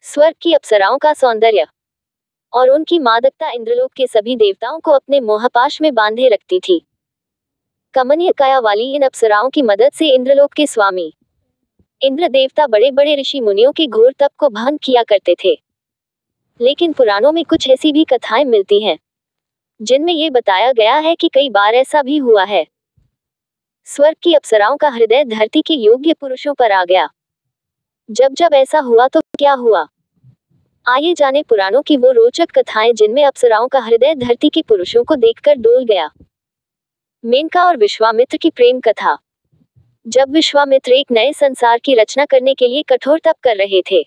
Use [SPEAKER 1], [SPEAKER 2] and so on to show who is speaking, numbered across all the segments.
[SPEAKER 1] स्वर्ग की अप्सराओं का सौंदर्य और उनकी मादकता इंद्रलोक के सभी देवताओं को अपने मोहपाश में बांधे रखती थी। कमनीय काया वाली इन अप्सराओं की मदद से इंद्रलोक के स्वामी इंद्र देवता बड़े बड़े ऋषि मुनियों के घोर तप को भंग किया करते थे। लेकिन पुराणों में कुछ ऐसी भी कथाएं मिलती हैं जिनमें ये बताया गया है कि कई बार ऐसा भी हुआ है। स्वर्ग की अप्सराओं का हृदय धरती के योग्य पुरुषों पर आ गया। जब जब ऐसा हुआ तो क्या हुआ, आइए जाने पुराणों की वो रोचक कथाएं जिनमें अप्सराओं का हृदय धरती के पुरुषों को देखकर डोल गया। मेनका और विश्वामित्र की प्रेम कथा। जब विश्वामित्र एक नए संसार की रचना करने के लिए कठोर तप कर रहे थे,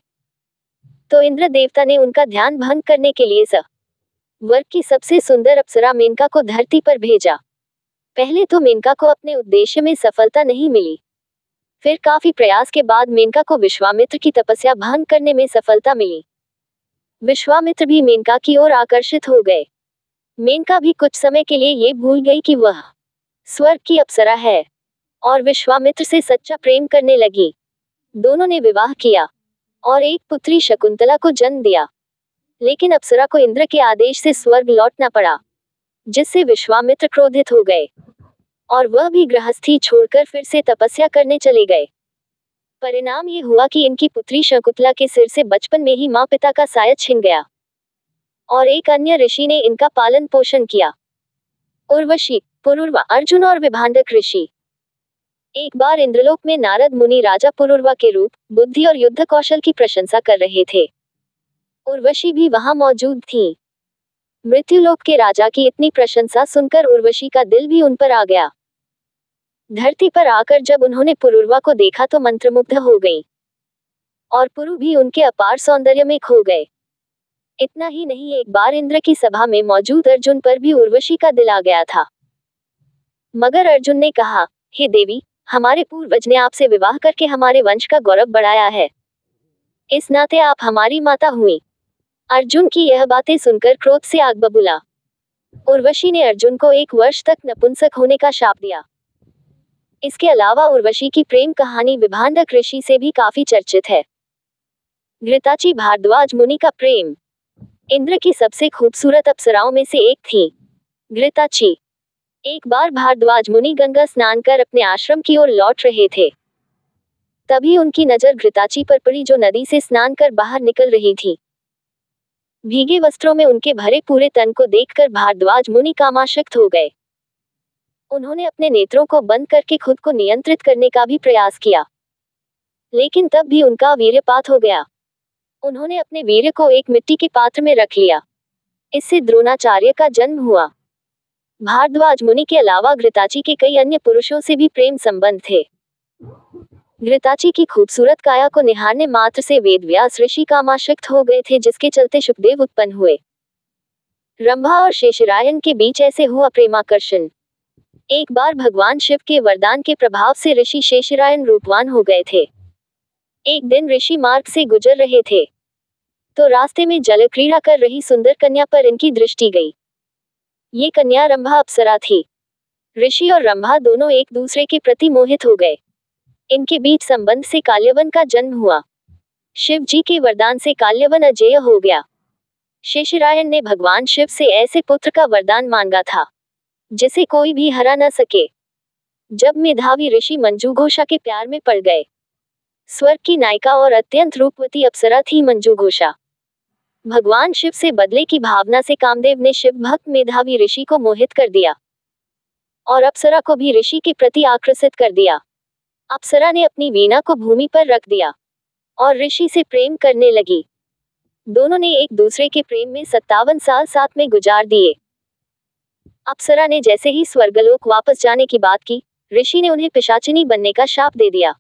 [SPEAKER 1] तो इंद्र देवता ने उनका ध्यान भंग करने के लिए स्वर्ग की सबसे सुंदर अप्सरा मेनका को धरती पर भेजा। पहले तो मेनका को अपने उद्देश्य में सफलता नहीं मिली, फिर काफी प्रयास के बाद मेनका को विश्वामित्र की तपस्या भंग करने में सफलता मिली। विश्वामित्र भी मेनका की ओर आकर्षित हो गए। मेनका भी कुछ समय के लिए ये भूल गई कि वह स्वर्ग की अप्सरा है और विश्वामित्र से सच्चा प्रेम करने लगी। दोनों ने विवाह किया और एक पुत्री शकुंतला को जन्म दिया। लेकिन अप्सरा को इंद्र के आदेश से स्वर्ग लौटना पड़ा, जिससे विश्वामित्र क्रोधित हो गए और वह भी गृहस्थी छोड़कर फिर से तपस्या करने चले गए। परिणाम ये हुआ कि इनकी पुत्री शकुंतला के सिर से बचपन में ही माँ पिता का साया छिन गया और एक अन्य ऋषि ने इनका पालन पोषण किया। उर्वशी, पुरुरवा, अर्जुन और विभांडक ऋषि। एक बार इंद्रलोक में नारद मुनि राजा पुरुरवा के रूप, बुद्धि और युद्ध कौशल की प्रशंसा कर रहे थे। उर्वशी भी वहां मौजूद थी। मृत्युलोक के राजा की इतनी प्रशंसा सुनकर उर्वशी का दिल भी उन पर आ गया। धरती पर आकर जब उन्होंने पुरुरवा को देखा तो मंत्रमुग्ध हो गई और पुरु भी उनके अपार सौंदर्य में खो गए। इतना ही नहीं, एक बार इंद्र की सभा में मौजूद अर्जुन पर भी उर्वशी का दिल आ गया था। मगर अर्जुन ने कहा, हे देवी, हमारे पूर्वज ने आपसे विवाह करके हमारे वंश का गौरव बढ़ाया है, इस नाते आप हमारी माता हुई। अर्जुन की यह बातें सुनकर क्रोध से आग बबूला। उर्वशी ने अर्जुन को 1 वर्ष तक नपुंसक होने का शाप दिया। इसके अलावा उर्वशी की प्रेम कहानी विभांडक ऋषि से भी काफी चर्चित है। घृताची भारद्वाज मुनि का प्रेम। इंद्र की सबसे खूबसूरत अप्सराओं में से एक थी घृताची। एक बार भारद्वाज मुनि गंगा स्नान कर अपने आश्रम की ओर लौट रहे थे। तभी उनकी नजर घृताची पर पड़ी, जो नदी से स्नान कर बाहर निकल रही थी। भीगे वस्त्रों में उनके भरे पूरे तन को देखकर भारद्वाज मुनि कामाशक्त हो गए। उन्होंने अपने नेत्रों को बंद करके खुद को नियंत्रित करने का भी प्रयास किया, लेकिन तब भी उनका वीर्यपात हो गया। उन्होंने अपने वीर्य को एक मिट्टी के पात्र में रख लिया। इससे द्रोणाचार्य का जन्म हुआ। भारद्वाज मुनि के अलावा घृताची के कई अन्य पुरुषों से भी प्रेम संबंध थे। घृताची की खूबसूरत काया को निहारने मात्र से वेदव्यास ऋषि कामाशक्त हो गए थे, जिसके चलते शुकदेव उत्पन्न हुए। रंभा और शेषरायन के बीच ऐसे हुआ प्रेमाकर्षण। एक बार भगवान शिव के वरदान के प्रभाव से ऋषि शेषरायन रूपवान हो गए थे। एक दिन ऋषि मार्ग से गुजर रहे थे तो रास्ते में जल क्रीड़ा कर रही सुंदर कन्या पर इनकी दृष्टि गई। ये कन्या रंभा अप्सरा थी। ऋषि और रंभा दोनों एक दूसरे के प्रति मोहित हो गए। इनके बीच संबंध से काल्यवन का जन्म हुआ। शिव जी के वरदान से काल्यवन अजेय हो गया। शेषरायन ने भगवान शिव से ऐसे पुत्र का वरदान मांगा था जिसे कोई भी हरा न सके। जब मेधावी ऋषि मंजू घोषा के प्यार में पड़ गए। स्वर्ग की नायिका और अत्यंत रूपवती अप्सरा थी मंजू घोषा। भगवान शिव से बदले की भावना से कामदेव ने शिव भक्त मेधावी ऋषि को मोहित कर दिया और अप्सरा को भी ऋषि के प्रति आकर्षित कर दिया। अप्सरा ने अपनी वीणा को भूमि पर रख दिया और ऋषि से प्रेम करने लगी। दोनों ने एक दूसरे के प्रेम में 57 साल साथ में गुजार दिए। अप्सरा ने जैसे ही स्वर्गलोक वापस जाने की बात की, ऋषि ने उन्हें पिशाचिनी बनने का शाप दे दिया।